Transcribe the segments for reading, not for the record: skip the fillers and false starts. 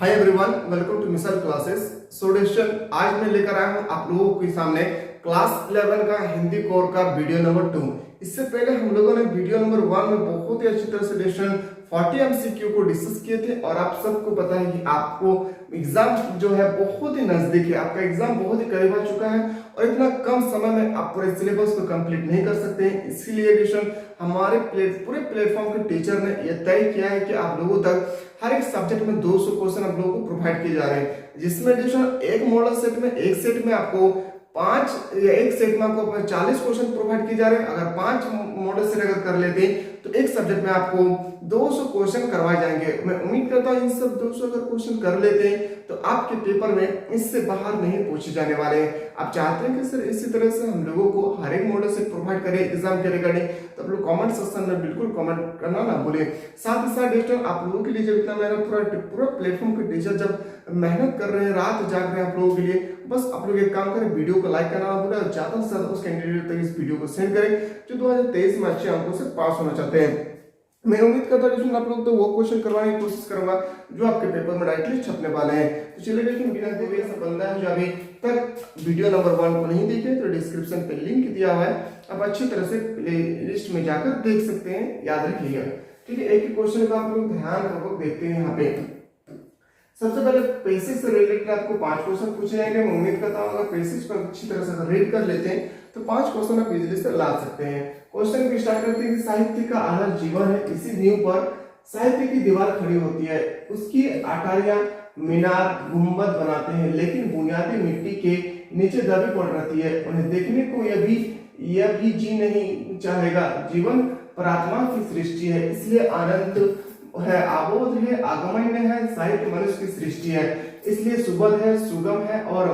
Hi everyone, welcome to मिसल classes. Student, आज मैं लेकर आया हूं आप लोगों के सामने क्लास 11 का हिंदी कोर का वीडियो नंबर 2। इससे पहले हम लोगों ने वीडियो नंबर 1 में बहुत ही अच्छी तरह से लेसन 40 एमसीक्यू को डिस्कस किए थे और आप सबको पता है कि आपको एग्जाम जो है बहुत ही नजदीक है, आपका एग्जाम बहुत ही करीब आ चुका है और इतना कम समय में आप पूरे सिलेबस को कंप्लीट नहीं कर सकते हैं। इसीलिए एडिशन हमारे पूरे प्लेटफॉर्म के टीचर ने यह तय किया है कि आप लोगों तक हर एक सब्जेक्ट में 200 क्वेश्चन आप लोगों को प्रोवाइड किए जा रहे हैं, जिसमें एडिशन एक मॉडल सेट में एक सेट में आपको 5 या एक सेट में आपको 40 क्वेश्चन प्रोवाइड किए जा रहे हैं। अगर 5 मॉडल सेट अगर कर लेते हैं तो एक सब्जेक्ट में आपको 200 क्वेश्चन करवाए जाएंगे। मैं उम्मीद करता हूं इन सब 200 अगर क्वेश्चन कर लेते हैं तो आपके पेपर में इससे बाहर नहीं पूछे जाने वाले हैं। आप चाहते हैं कि सर इसी तरह से हम लोगों को हर एक मॉडल सेट प्रोवाइड करें एग्जाम के रिगार्डिंग, तो आप लोग कमेंट सेक्शन में बिल्कुल कमेंट करना ना भूलें। साथ ही साथ दोस्तों, आप लोगों के लिए जब इतना मेहनत पूरा प्लेटफॉर्म के टीचर जब मेहनत कर रहे हैं, रात जाग रहे हैं आप लोगों के लिए, बस आप लोग एक काम करें, वीडियो को लाइक करना ना भूलें और ज्यादा से ज्यादा उस कैंडिडेट तक इस वीडियो को सेंड करें जो 2023 में अच्छे अंकों से पास होना चाहते हैं। मैं उम्मीद करता हूँ आप लोग तो वो क्वेश्चन करवाने की कोशिश करूंगा जो आपके पेपर में डायरेक्टली छपने वाले हैं। तो चलिए देखिए, बिना देरी से बंदा है जो अभी तक वीडियो नंबर 1 को नहीं देखे तो डिस्क्रिप्शन पे लिंक दिया हुआ है, आप अच्छी तरह से प्ले लिस्ट में जाकर देख सकते हैं, याद रखिएगा। ठीक है, एक ही क्वेश्चन को आप लोग ध्यान पूर्वक देखते हैं। यहाँ पे सबसे पहले बेसिक से रिलेटेड आपको 5 क्वेश्चन पूछे जाएंगे। मैं उम्मीद करता हूँ अगर बेसिक्स पर अच्छी तरह से रीड कर लेते हैं तो 5 क्वेश्चन आप इजीली से ला सकते हैं। क्वेश्चन को स्टार्ट करते हैं कि साहित्य का आधार जीवन है, इसी नींव पर साहित्य की दीवार खड़ी होती है, उसकी अटारियां मीनार गुंबद बनाते हैं, लेकिन बुनियादी मिट्टी के नीचे दबी पड़ रहती है। उन्हें देखने को यह भी जी नहीं चाहेगा। जीवन परमात्मा की सृष्टि है, इसलिए आनंद है, आबोध है, आगमन्य है, साहित्य मनुष्य की सृष्टि है, इसलिए सुबद है, सुगम है और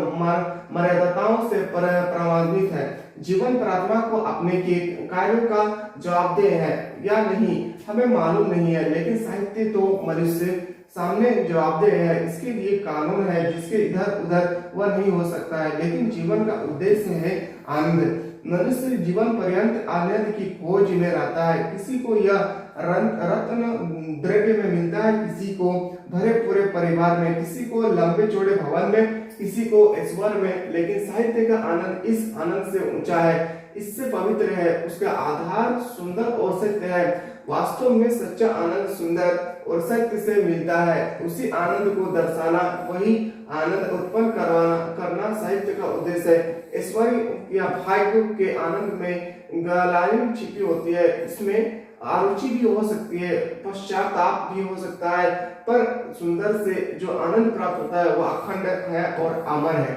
मर्यादाओं से प्रमाणित है। जीवन परमात्मा को अपने के कार्यों का जवाबदेह है या नहीं हमें मालूम नहीं है, लेकिन साहित्य तो मनुष्य सामने जवाबदेह है। इसके लिए कानून है जिसके इधर उधर वह नहीं हो सकता है, लेकिन जीवन का उद्देश्य है आनंद। मनुष्य जीवन पर्यंत आनंद की खोज में रहता है। किसी को यह रत्न द्रव्य में मिलता है, किसी को भरे पूरे परिवार में, किसी को लंबे चौड़े भवन में, किसी को ऐश्वर्य में, लेकिन साहित्य का आनंद इस आनंद से ऊंचा है, इससे पवित्र है, उसका आधार सुंदर और सत्य है। वास्तव में सच्चा आनंद सुंदर और सत्य से मिलता है। उसी आनंद को दर्शाना, वही आनंद उत्पन्न करना साहित्य का उद्देश्य है। ऐश्वर्य या भाग्य के आनंद में गहराई छिपी होती है, इसमें आरुचि भी हो सकती है, पश्चाताप भी हो सकता है, पर सुंदर से जो आनंद प्राप्त होता है वो अखंड है और अमर है।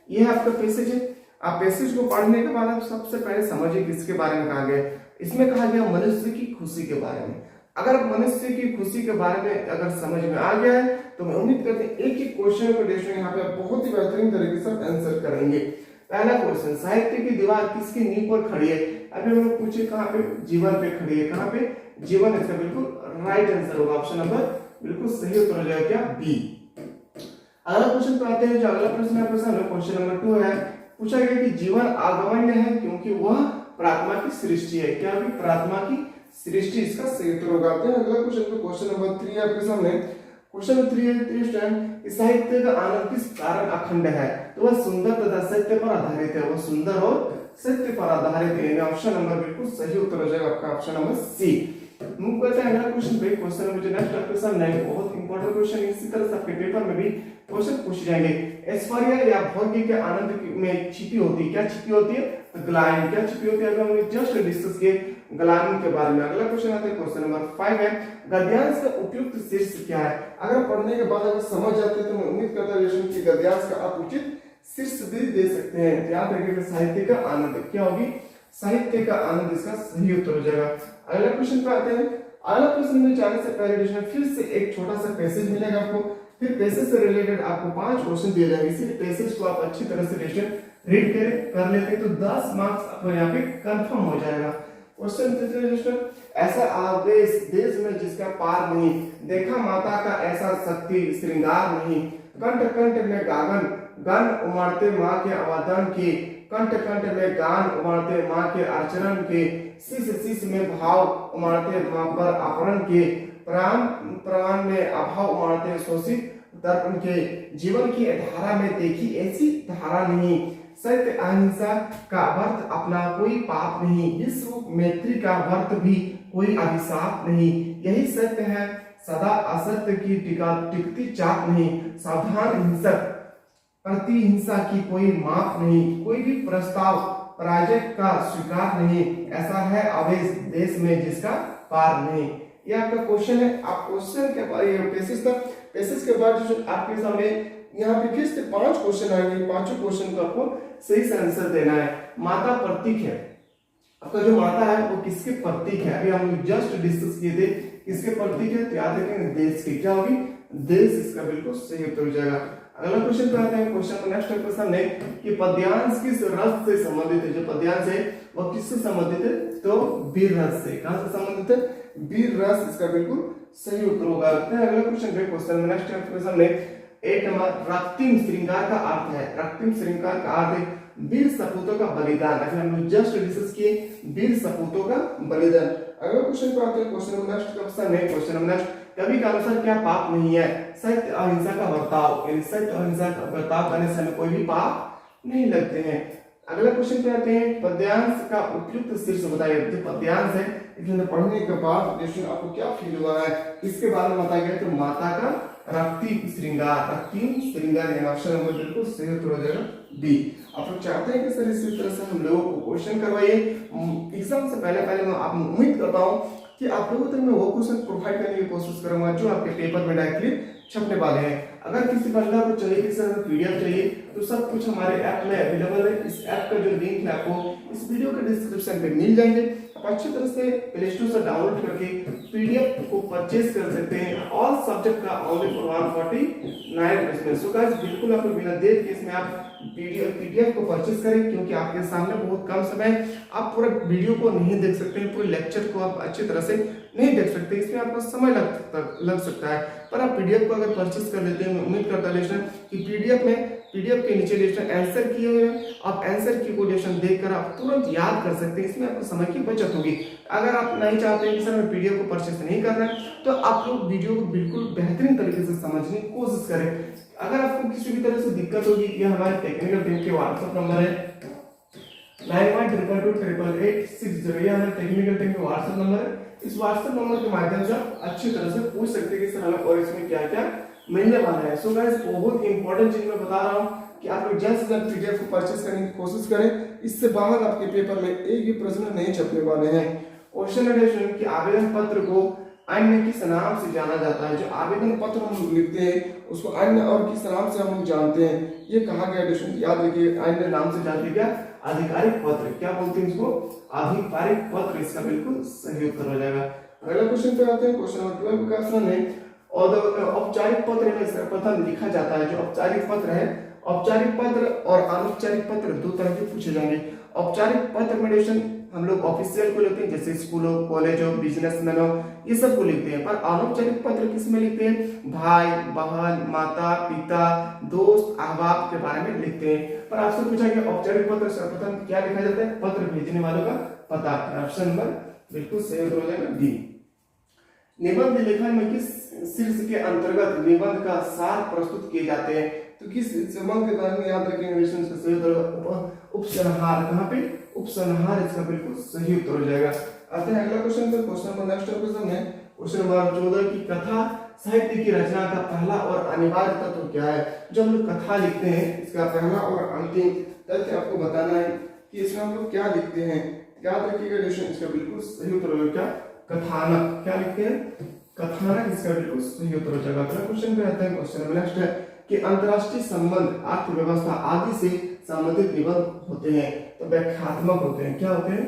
यह आपका पैसेज है। आप पैसेज को पढ़ने के बाद आप सबसे पहले समझिए किसके बारे में कहा गया। इसमें कहा गया मनुष्य की खुशी के बारे में। अगर मनुष्य की खुशी के बारे में अगर समझ में आ गया है तो मैं उम्मीद करते हैं एक ही क्वेश्चन को यहाँ पे बहुत ही बेहतरीन तरीके से आंसर करेंगे। पहला क्वेश्चन, साहित्य की दीवार किसकी नींव पर खड़ी है? अभी हम लोग पूछे कहाँ पे? जीवन पे खड़ी है। कहाँ पे? जीवन। इसका बिल्कुल राइट आंसर होगा, ऑप्शन नंबर बिल्कुल सही उत्तर हो जाएगा क्या? बी। अगला क्वेश्चन पे आते हैं। जो अगला प्रश्न है क्वेश्चन नंबर 2 है। पूछा गया कि जीवन आगमन्य है क्योंकि वह परमात्मा की सृष्टि है। क्या होगी? परमात्मा की सृष्टि, इसका सही उत्तर होगा। अगला क्वेश्चन पे क्वेश्चन नंबर 3 आपके सामने। क्वेश्चन नंबर 3 है साहित्य का आनंद किस कारण अखंड है? तो वह सुंदर तथा सत्य पर आधारित है। वह सुंदर और सत्य पर आधारित है। ऑप्शन नंबर बिल्कुल सही उत्तर हो जाएगा आपका, ऑप्शन नंबर सी। मूव करते हैं अगला क्वेश्चन पे। क्वेश्चन नंबर जो नेक्स्ट आपके सामने बहुत इंपॉर्टेंट क्वेश्चन, इसी तरह से आपके पेपर में भी क्वेश्चन पूछे जाएंगे। ऐश्वर्य या भोग्य के आनंद में छिपी होती है। क्या छिपी होती है? ग्लानि। क्या छिपी होती है? अभी हमने जस्ट डिस्कस किए ग्लानि के बारे में। अगला क्वेश्चन आता है क्वेश्चन नंबर 5 है। गद्यांश का उपयुक्त शीर्ष क्या है? अगर पढ़ने के बाद अगर समझ जाते हैं तो मैं उम्मीद करता हूं कि गद्यांश का आप उचित शीर्ष भी दे सकते हैं। याद रखिएगा साहित्य का आनंद क्या होगी? साहित्य का आनंद, इसका सही उत्तर हो जाएगा। अगला क्वेश्चन पे आते हैं। अगला प्रश्न में जाने से पहले फिर से एक छोटा सा पैसेज मिलेगा आपको, फिर पैसेज से रिलेटेड आपको 5 क्वेश्चन दिए जाएंगे। इसी पैसेज को आप अच्छी तरह से रीड कर लेते हैं तो 10 मार्क्स आपको यहाँ पे कंफर्म हो जाएगा। क्वेश्चन, ऐसा आदेश देश में जिसका पार नहीं, देखा माता का ऐसा शक्ति श्रृंगार नहीं, कंठ कंठ में गागन गान उमड़ते माँ के अवदान की, कंठ कंठ में गान उमड़ते माँ के आचरण के, शीश शीश में भाव उमड़ते माँ पर अपहरण के, प्राण प्राण में अभाव उमड़ते शोषित दर्पण के, जीवन की धारा में देखी ऐसी धारा नहीं, सत्य अहिंसा का व्रत अपना कोई पाप नहीं, विश्व मैत्री का व्रत भी कोई अभिशाप नहीं, यही सत्य है सदा असत्य की टिकती चाप नहीं, सावधान हिंसक प्रतिहिंसा की कोई माप नहीं, कोई भी प्रस्ताव पराजय का स्वीकार नहीं, ऐसा है आवेश देश में जिसका पार नहीं। ये आपका क्वेश्चन है। आप क्वेश्चन के बाद ये पैसेज के बाद जो आपके सामने यहाँ पे फिर से 5 क्वेश्चन आएंगे, 5 क्वेश्चन को आपको सही से आंसर देना है। माता प्रतीक है, आपका जो माता है वो किसके प्रतीक है? अभी हम जस्ट डिस्कस किए थे किसके प्रतीक है, तो याद रखेंगे देश की। क्या होगी? देश, इसका बिल्कुल सही उत्तर हो जाएगा। अगला क्वेश्चन पे आते हैं। क्वेश्चन नेक्स्ट क्वेश्चन है कि पद्यांश किस रस से संबंधित है? जो पद्यांश है वह किससे संबंधित है? तो वीर रस से। कहां से संबंधित है? वीर रस, इसका बिल्कुल सही उत्तर होगा। अगला क्वेश्चन पे क्वेश्चन नेक्स्ट क्वेश्चन है 8 नंबर, रक्तिम श्रृंगार का अर्थ है। रक्तिम श्रृंगार का अर्थ है वीर सपूतों का बलिदान। अगर हम जस्ट डिस्कस किए वीर सपूतों का बलिदान। अगला क्वेश्चन पे आते हैं। क्वेश्चन नेक्स्ट क्वेश्चन है क्वेश्चन नेक्स्ट, कवि का अनुसार क्या पाप नहीं है? सत्य अहिंसा का बर्ताव, यानी सत्य अहिंसा का बर्ताव करने से हमें कोई भी पाप नहीं लगते हैं। अगला क्वेश्चन पे आते हैं। पद्यांश का उपयुक्त शीर्ष बताइए। जो पद्यांश है इसमें पढ़ने के बाद जैसे आपको क्या फील हुआ है इसके बारे में बताया गया। तो माता का रक्तिम श्रृंगार, रक्तिम श्रृंगार यानी ऑप्शन नंबर बिल्कुल सही उत्तर हो जाएगा डी। आप लोग चाहते हैं कि सर इसी तरह से हम लोगों को क्वेश्चन करवाइए एग्जाम से पहले मैं आप उम्मीद करता हूँ कि आप लोगों तक मैं वो क्वेश्चन प्रोवाइड करने की कोशिश करूंगा जो आपके पेपर में डायरेक्टली छपने वाले हैं। अगर किसी बंदा को चाहिए कि सर पीडीएफ चाहिए तो सब कुछ हमारे ऐप में अवेलेबल है। इस ऐप का जो लिंक है आपको इस वीडियो के डिस्क्रिप्शन पे मिल जाएंगे। आप अच्छी तरह से प्ले स्टोर से डाउनलोड करके पीडीएफ को परचेज कर सकते हैं। ऑल सब्जेक्ट का only for 149 rupees. So guys बिल्कुल आप बिना देर के इसमें आप पीडीएफ को परचेज करें क्योंकि आपके सामने बहुत कम समय, आप पूरा वीडियो को नहीं देख सकते हैं, पूरे लेक्चर को आप अच्छी तरह से नहीं देख सकते, इसमें आपको समय लग सकता है। पर आप पीडीएफ को अगर परचेज कर लेते हैं, उम्मीद करता हूं कि पीडीएफ के नीचे लेसन आंसर किए हुए हैं, आप आंसर की कोटेशन देखकर आप तुरंत याद कर सकते हैं। इसमें आपको समय की बचत होगी। अगर आप नहीं चाहते हैं कि सर मैं पीडीएफ को परचेज नहीं करना है तो आप लोग वीडियो को बिल्कुल बेहतरीन तरीके से समझने की कोशिश करें। अगर आपको किसी भी तरह से दिक्कत होगी, ये हमारे टेक्निकल टीम के व्हाट्सएप नंबर है 9122888660। ये हमारे टेक्निकल टीम का व्हाट्सएप नंबर है। इस व्हाट्सएप नंबर के माध्यम से आप अच्छी तरह से पूछ सकते हैं कि सर हमें और इसमें क्या क्या मिलने वाला है। सो गाइस बहुत इंपॉर्टेंट चीज मैं बता रहा हूँ कि आप लोग जल्द से जल्द पीडीएफ को परचेज करने की कोशिश करें। इससे बाहर आपके पेपर में एक भी प्रश्न नहीं छपने वाले हैं। क्वेश्चन एडिशन कि आवेदन पत्र को अन्य किस नाम से जाना जाता है? जो आवेदन पत्र हम लिखते हैं उसको अन्य और किस नाम से हम लोग जानते हैं? ये कहा गया एडिशन, याद रखिए अन्य नाम से जानते क्या? आधिकारिक पत्र। क्या बोलते हैं इसको? आधिकारिक पत्र। इसका बिल्कुल सही उत्तर हो जाएगा। अगला क्वेश्चन पे आते हैं। क्वेश्चन नंबर 12 का प्रश्न है और औपचारिक पत्र में सर्वप्रथम लिखा जाता है। जो औपचारिक पत्र है, औपचारिक पत्र और अनौपचारिक पत्र दो तरह के पूछे जाएंगे। औपचारिक पत्र में हम लोग ऑफिशियल को लिखते हैं, जैसे स्कूल हो, कॉलेज हो, बिजनेसमैन हो, ये सब को लिखते हैं। पर अनौपचारिक पत्र किस में लिखते हैं? भाई बहन, माता पिता, दोस्त अहबाब के बारे में लिखते हैं। पर आपसे पूछा गया औपचारिक पत्र सर्वप्रथम क्या लिखा जाता है? पत्र भेजने वालों का पता। ऑप्शन नंबर बिल्कुल सही हो जाएगा डी। निबंध लेखन में किस शीर्ष के अंतर्गत निबंध का सार प्रस्तुत किए जाते हैं? तो किस संबंध के बारे में याद रखेंगे? उपसंहार। कहाँ पे? उपसंहार। इसका बिल्कुल सही उत्तर हो जाएगा। आते हैं अगला क्वेश्चन पे। क्वेश्चन नंबर नेक्स्ट क्वेश्चन है क्वेश्चन नंबर 14 की कथा साहित्य की रचना का पहला और अनिवार्य तत्व क्या है? जब हम लोग कथा लिखते हैं इसका पहला और अंतिम तथ्य आपको बताना है कि इसमें हम लोग क्या लिखते हैं। याद रखिएगा क्वेश्चन, इसका बिल्कुल सही उत्तर होगा क्या? कथानक। क्या लिखते हैं? कथानक। इसका बिल्कुल सही उत्तर हो जाएगा। अगला क्वेश्चन पे आता है। क्वेश्चन नंबर नेक्स्ट है कि अंतरराष्ट्रीय संबंध, अर्थव्यवस्था आदि से संबंधित निबंध होते हैं तो व्याख्यात्मक होते हैं। क्या होते हैं?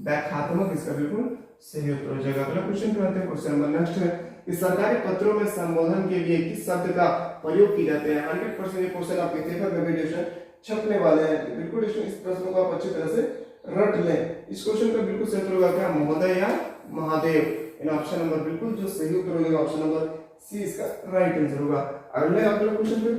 व्याख्यात्मक। इसका बिल्कुल सही उत्तर हो जाएगा। अगला क्वेश्चन पे आते हैं। क्वेश्चन नंबर नेक्स्ट है कि सरकारी पत्रों में संबोधन के लिए किस शब्द का प्रयोग किए जाते हैं? 100% ये क्वेश्चन आपके पेपर में भी छपने वाले हैं। बिल्कुल इस प्रश्न को आप अच्छी तरह से रट लें। इस क्वेश्चन का बिल्कुल सही उत्तर होगा क्या? महोदय या महादेव। इन ऑप्शन नंबर बिल्कुल जो सही उत्तर होगा ऑप्शन नंबर सी इसका राइट आंसर होगा। अगला क्वेश्चन पे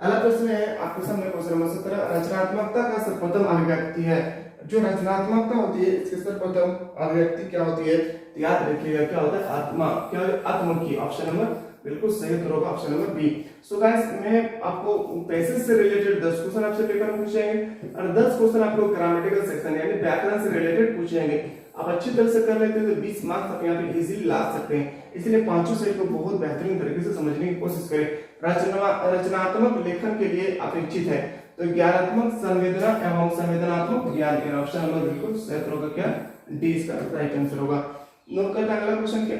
अगला प्रश्न है आपके सामने। क्वेश्चन नंबर 17 रचनात्मकता का सर्वप्रथम अभिव्यक्ति है। जो रचनात्मकता होती है इसके सर्वप्रथम अभिव्यक्ति क्या होती है? तो याद रखिएगा क्या होता है? आत्मा। क्या? आत्म की। ऑप्शन नंबर बिल्कुल सही उत्तर होगा option number B. So guys मैं आपको पैसेज से रिलेटेड 10 क्वेश्चन आपसे पेपर में पूछेंगे और 10 क्वेश्चन आपको ग्रामेटिकल सेक्शन यानी व्याकरण से रिलेटेड पूछेंगे। आप अच्छी तरह से कर लेते हैं तो 20 मार्क्स आप यहाँ पे इजीली ला सकते हैं। इसलिए पांचों सेट को बहुत बेहतरीन तरीके से समझने की कोशिश करें। रचनात्मक लेखन के लिए अपेक्षित है तो ज्ञानात्मक, संवेदना एवं संवेदनात्मक ज्ञान। ऑप्शन नंबर बिल्कुल सही उत्तर होगा क्या, डी इसका राइट आंसर होगा। नोट करते हैं अगला क्वेश्चन के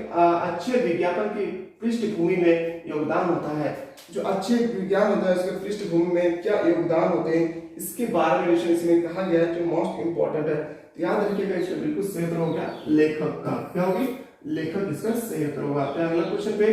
अच्छे विज्ञापन की पृष्ठभूमि में योगदान होता है। जो अच्छे विज्ञान होता है उसके पृष्ठभूमि में क्या योगदान होते हैं इसके बारे में इसमें कहा गया है जो मोस्ट इंपॉर्टेंट है। याद रखिएगा इसका बिल्कुल सही उत्तर होगा लेखक का, क्या होगी, लेखक इसका सही उत्तर होगा। अगला क्वेश्चन पे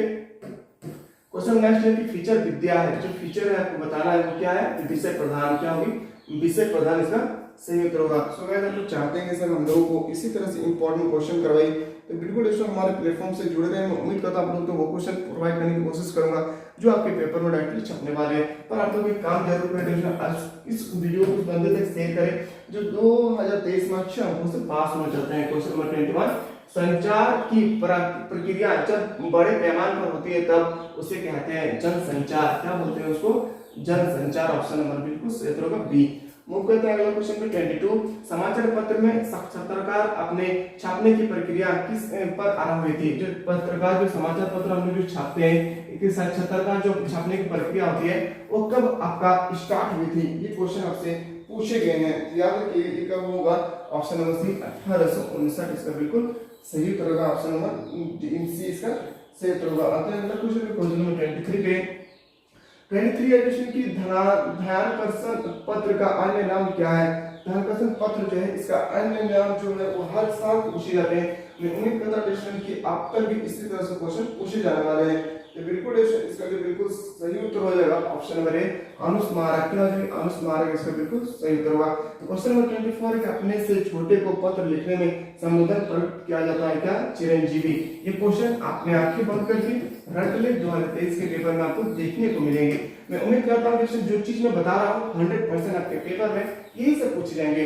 क्वेश्चन नेक्स्ट है कि फीचर विद्या है, जो फीचर है आपको बताना है वो क्या है, विषय प्रधान, क्या होगी, विषय प्रधान इसका सही उत्तर होगा। सो गाइस आप लोग चाहते हैं कि सर हम लोगों को इसी तरह से इंपॉर्टेंट क्वेश्चन करवाई तो बिल्कुल दोस्तों हमारे प्लेटफॉर्म से जुड़े रहे। मैं उम्मीद करता हूं आप लोग तो वो क्वेश्चन प्रोवाइड करने की कोशिश करूंगा जो आपके पेपर में डायरेक्टली छपने वाले हैं। पर आप लोग एक काम जरूर करें, आज इस वीडियो को बंदे तक शेयर करें जो 2023 में अच्छे अंकों से पास हो जाते हैं। क्वेश्चन नंबर 21, संचार की प्रक्रिया जब बड़े पैमाने पर होती है तब उसे कहते हैं जनसंचार, क्या बोलते हैं उसको, जनसंचार। ऑप्शन नंबर बिल्कुल सही उत्तर होगा बी। मूव करते हैं अगला क्वेश्चन पे 22, समाचार पत्र में साक्षात्कार अपने छापने की प्रक्रिया किस पर आरंभ हुई थी। जो पत्रकार, जो समाचार पत्र हम लोग जो छापते हैं, कि साक्षात्कार जो छापने की प्रक्रिया होती है वो कब आपका स्टार्ट हुई थी, ये क्वेश्चन आपसे पूछे गए हैं। याद रखिए कब होगा, ऑप्शन नंबर सी 1859 इसका बिल्कुल सही उत्तर होगा। ऑप्शन नंबर सी इसका सही उत्तर होगा। अगला क्वेश्चन पे क्वेश्चन नंबर 23 पे 23 एडिशन की ध्यानाकर्षण पत्र का अन्य नाम क्या है। ध्यानाकर्षण पत्र जो है इसका अन्य नाम जो है वो हर साल पूछे जाते हैं। मैं उम्मीद करता हूं कि आप पर भी इसी तरह से क्वेश्चन पूछे जाने वाले हैं। तो बिल्कुल इसका जो बिल्कुल सही उत्तर हो जाएगा ऑप्शन नंबर ए अनुस्मारक, क्या है अनुस्मारक इसका बिल्कुल सही उत्तर होगा। क्वेश्चन नंबर 24 है कि अपने से छोटे को पत्र लिखने में संबोधन प्रयुक्त किया जाता है क्या, चिरंजीवी। ये क्वेश्चन आपने आंखें बंद करके रट ले 2023 के पेपर में आपको देखने को मिलेंगे। मैं उम्मीद करता हूँ कि जो चीज मैं बता रहा हूँ 100% आपके पेपर में यही सब पूछे जाएंगे।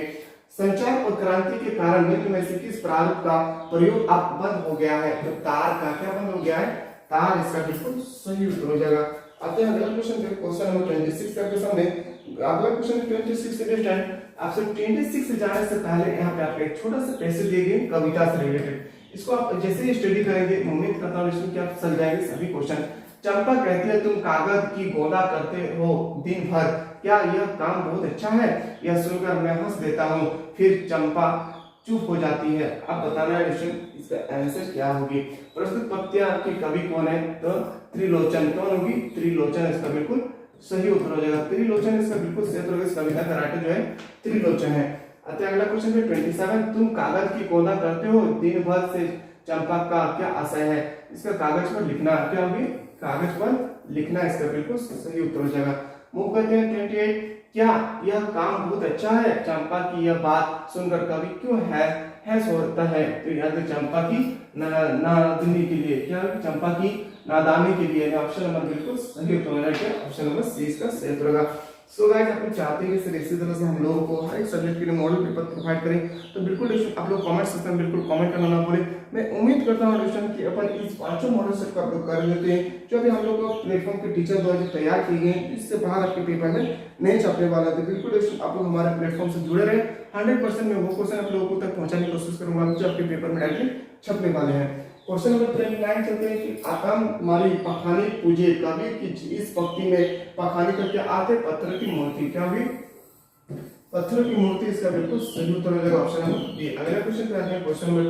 संचार और क्रांति के कारण निम्न में से किस प्रारूप का प्रयोग अब बंद हो गया है, तो तार का, क्या बंद हो गया है, तार इसका बिल्कुल सही उत्तर हो जाएगा। आते हैं अगला क्वेश्चन पे, क्वेश्चन नंबर 26 आपके सामने। अगला क्वेश्चन 26 से स्टूडेंट आपसे 26 से जाने से पहले यहाँ पे आपको एक छोटा सा पैसेज दिए गए कविता से रिलेटेड। इसको आप जैसे ही स्टडी करेंगे उम्मीद करता हूँ इसमें क्या समझ जाएंगे सभी क्वेश्चन। चंपा कहती है तुम कागज की गोला करते हो दिन भर, क्या यह काम बहुत अच्छा है। यह सुनकर मैं हंस देता हूँ, फिर चंपा चुप हो जाती है। अब बताना है इसका आंसर क्या होगी। प्रस्तुत पत्तियां के कवि कौन है, तो त्रिलोचन, कौन होगी, त्रिलोचन इसका बिल्कुल सही उत्तर हो जाएगा। त्रिलोचन इसका बिल्कुल सही उत्तर होगा। इस कविता का राइटर जो है त्रिलोचन है। अतः अगला क्वेश्चन पे 27, तुम कागज की गोला करते हो दिन भर से चंपा का क्या आशय है। इसका कागज पर लिखना, क्या होगी, कागज पर लिखना इसका बिल्कुल सही उत्तर हो जाएगा। मूव करते हैं 28, क्या यह काम बहुत अच्छा है। चंपा की यह बात सुनकर कवि क्यों है सोचता है, तो याद चंपा की नादानी के लिए, क्या चंपा की नादानी के लिए। ऑप्शन नंबर बिल्कुल सही उत्तर होगा, ऑप्शन नंबर सी इसका सही उत्तर होगा। सो गाइस आप लोग चाहते हैं कि इसी तरह से हम लोगों को हर एक सब्जेक्ट के लिए मॉडल पेपर प्रोवाइड करें तो बिल्कुल आप लोग कमेंट सेक्शन में बिल्कुल कमेंट करना ना भूलें। मैं उम्मीद करता हूं कि अपन इस पांचों मॉडल सेट को आप लोग कर लेते हैं जो अभी हम लोग को प्लेटफॉर्म के टीचर द्वारा तैयार किए गए हैं। इससे बाहर आपके पेपर में नहीं छपने वाला है। बिल्कुल आप लोग हमारे प्लेटफॉर्म से जुड़े रहे। 100% मैं वो क्वेश्चन आप लोगों तक पहुंचाने की कोशिश करूंगा जो आपके पेपर में डायरेक्टली छपने वाले हैं। क्वेश्चन नंबर 29 चलते हैं कि आकाम मारी पखानी पूजे, कवि की इस पंक्ति में पखानी करके आते पत्थर की मूर्ति, क्या हुई, पत्थर की मूर्ति इसका बिल्कुल सही उत्तर हो जाएगा। Option number B. अगला क्वेश्चन पे आते हैं क्वेश्चन नंबर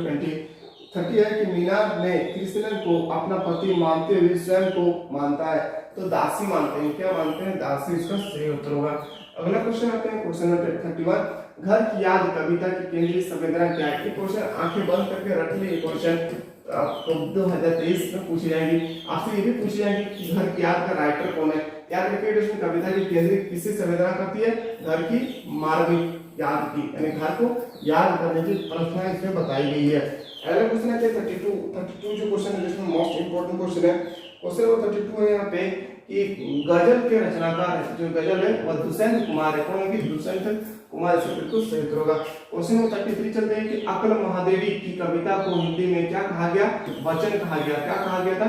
30 है कि मीना ने कृष्ण को अपना पति मानते हुए स्वयं को मानता है, तो दासी मानते हैं, क्या मानते हैं, दासी इसका सही उत्तर होगा। अगला क्वेश्चन आते हैं क्वेश्चन नंबर 31, घर की याद कविता की केंद्रीय संवेदना क्या है। ये क्वेश्चन आंखें बंद करके रख ली। ये क्वेश्चन आपको 2023 में पूछी जाएगी। आपसे ये भी पूछी जाएगी कि घर की याद का राइटर कौन है। याद रखिए इसमें कविता की केंद्रीय किससे संवेदना करती है, घर की मार्मिक याद की, यानी घर को याद करने की प्रश्न इसमें बताई गई है। अगला क्वेश्चन है 32 जो क्वेश्चन है जिसमें मोस्ट इंपोर्टेंट क्वेश्चन है। क्वेश्चन नंबर 32 है यहाँ पे कि गजल के रचनाकार है, जो गजल है वह दुष्यंत कुमार है। कौन है, दुष्यंत कुमार इसका बिल्कुल सही उत्तर होगा। क्वेश्चन नंबर 33 चलते हैं कि अकल महादेवी की कविता को हिंदी में क्या कहा गया? वचन कहा गया। क्या कहा गया था?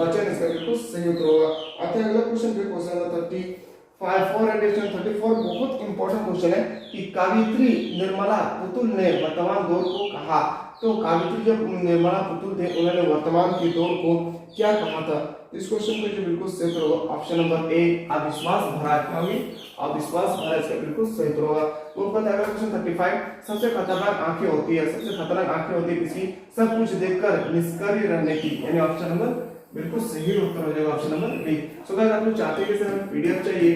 वचन। इसका बिल्कुल सही उत्तर होगा। आते हैं अगला क्वेश्चन पे, क्वेश्चन नंबर 34 बहुत इंपॉर्टेंट क्वेश्चन है कि कावित्री निर्मला पुतुल ने वर्तमान दौर को कहा। तो कावित्री जब निर्मला पुतुल थे उन्होंने वर्तमान के दौर को क्या कहा था? इस क्वेश्चन को जो बिल्कुल सही उत्तर होगा ऑप्शन नंबर ए अविश्वास भरा। क्या होगी? अविश्वास भरा। इसका बिल्कुल सही उत्तर होगा। वो पता है क्वेश्चन 35 सबसे खतरनाक आंखें होती है। सबसे खतरनाक आंखें होती है किसी? सब कुछ देखकर निष्क्रिय रहने की, यानी ऑप्शन नंबर बिल्कुल सही उत्तर हो जाएगा option number B. So guys आप लोग चाहते हैं कि सर हमें पीडीएफ चाहिए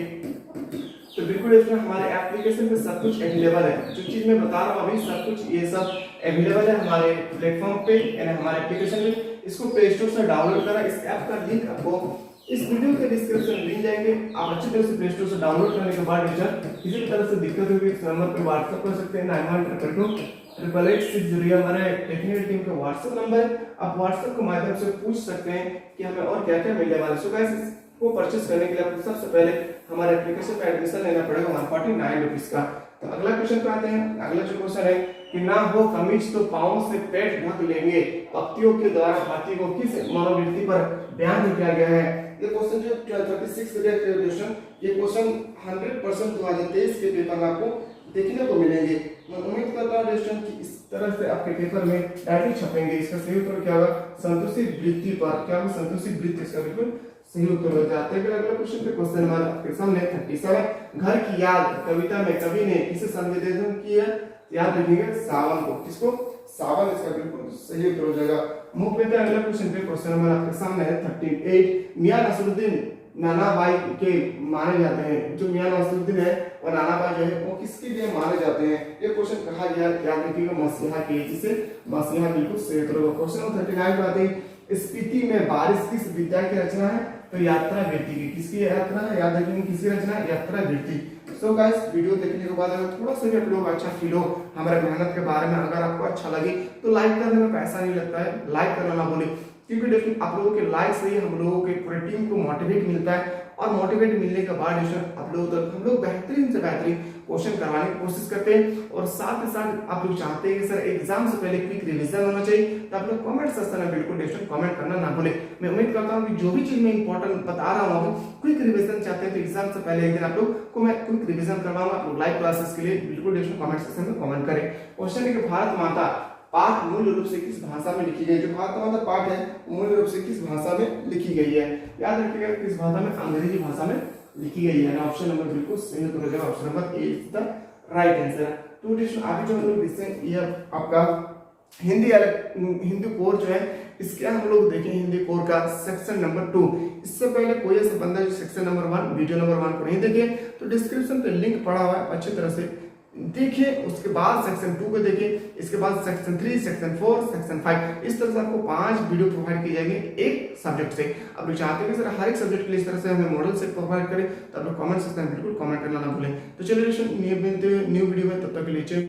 तो बिल्कुल इसमें हमारे एप्लीकेशन पे सब कुछ अवेलेबल है। जो चीज मैं बता रहा हूँ अभी सब कुछ ये सब अवेलेबल है हमारे प्लेटफॉर्म पे यानी हमारे एप्लीकेशन में। इसको प्ले स्टोर से डाउनलोड करा। इस ऐप का लिंक आपको इस वीडियो के डिस्क्रिप्शन में मिल जाएंगे। आप अच्छी तरह से प्ले स्टोर से डाउनलोड करने के बाद किसी भी तरह से दिक्कत होगी इस नंबर पे व्हाट्सएप कर सकते हैं 91228886 हमारे टेक्निकल टीम का व्हाट्सएप नंबर है। आप व्हाट्सएप के माध्यम से पूछ सकते हैं कि हमें और क्या क्या मिलने वाला है। सो गाइस इसको परचेस करने के लिए आपको सबसे पहले हमारे एप्लीकेशन पे एडमिशन लेना पड़ेगा 149 रुपीस का। तो अगला क्वेश्चन पे आते हैं। अगला जो क्वेश्चन है कि ना हो कमीज तो पांव से पेट ढक लेंगे, पंक्तियों के द्वारा हाथी को किस मनोवृत्ति पर बयान किया गया है? ये क्वेश्चन जो 36 क्वेश्चन, ये क्वेश्चन 100% 2023 के पेपर में आपको देखने को मिलेंगे। मैं उम्मीद करता हूं दोस्तों कि इस तरह से आपके पेपर में डायरेक्ट छपेंगे। इसका सही उत्तर क्या होगा? संतोषी वृत्ति पर। क्या होगा? संतोषी वृत्ति। इसका बिल्कुल सही उत्तर हो जाता है। अगला क्वेश्चन पे क्वेश्चन नंबर आपके सामने 37 घर की याद कविता में कवि ने किसे संवेदन किया? याद रखिएगा सावन को। किसको? सावन। इसका बिल्कुल सही उत्तर हो जाएगा। मुख पे अगला क्वेश्चन पे क्वेश्चन नंबर आपके सामने है 38 मियां नसरुद्दीन नानाबाई के माने जाते हैं। जो मियां नसरुद्दीन है और नानाबाई जो है वो किसके लिए माने जाते हैं? ये क्वेश्चन कहा गया याद रखिएगा मसीहा के। जिसे मसीहा बिल्कुल सही उत्तर होगा। क्वेश्चन नंबर 39 पे आते हैं स्पीति में बारिश किस विद्या की रचना है? तो यात्रा वृत्ति की। किसकी यात्रा है? याद रखिए किसकी रचना है? यात्रा वृत्ति। सो गाइस वीडियो देखने के बाद अगर थोड़ा सा भी आप लोग अच्छा फील हो हमारे मेहनत के बारे में, अगर आपको अच्छा लगे तो लाइक करने में पैसा नहीं लगता है, लाइक करना ना भूलें। क्योंकि देखिए आप लोगों के लाइक से ही हम लोगों के पूरे टीम को मोटिवेट मिलता है और मोटिवेट मिलने के बाद आप लोगों तक हम लोग बेहतरीन से बेहतरीन क्वेश्चन करवाने की कोशिश करते हैं। और साथ ही साथ आप लोग चाहते हैं कि सर एग्जाम से पहले क्विक रिवीजन होना चाहिए, तो आप लोग कमेंट सेक्शन में बिल्कुल कमेंट करना ना भूलें। मैं उम्मीद करता हूं कि जो भी चीज मैं इंपॉर्टेंट बता रहा हूं क्विक रिवीजन चाहते हैं तो एग्जाम से पहले एक दिन आप लोग को मैं क्विक रिवीजन करवाऊंगा। आप लोग लाइव क्लासेस के लिए बिल्कुल कमेंट सेक्शन में कमेंट करें। क्वेश्चन है कि भारत माता पाठ मूल रूप से किस भाषा में लिखी गई? जो भारत माता पाठ है मूल रूप से किस भाषा में लिखी गई है? याद रखिएगा किस भाषा में? अंग्रेजी भाषा में लिखी गई है। ऑप्शन नंबर बिल्कुल सही उत्तर हो जाएगा। Option number A is the right answer. तो डिस्कशन आगे जो हम लोग देखते ये आपका हिंदी कोर जो है इसके हम लोग देखें हिंदी कोर का सेक्शन नंबर 2। इससे पहले कोई ऐसा बंदा जो सेक्शन नंबर 1 वीडियो नंबर 1 को नहीं देखे तो डिस्क्रिप्शन पे लिंक पड़ा हुआ है, अच्छी तरह से देखिए। उसके बाद सेक्शन 2 को देखिए, इसके बाद सेक्शन 3, सेक्शन 4, सेक्शन 5, इस तरह से आपको 5 वीडियो प्रोवाइड किए जाएंगे एक सब्जेक्ट से। अब लोग चाहते हैं कि सर हर एक सब्जेक्ट के लिए इस तरह से हमें मॉडल से प्रोवाइड करें तो आप लोग कमेंट सेक्शन में बिल्कुल कमेंट करना ना भूलें। तो चलिए न्यू वीडियो में तब तक के लिए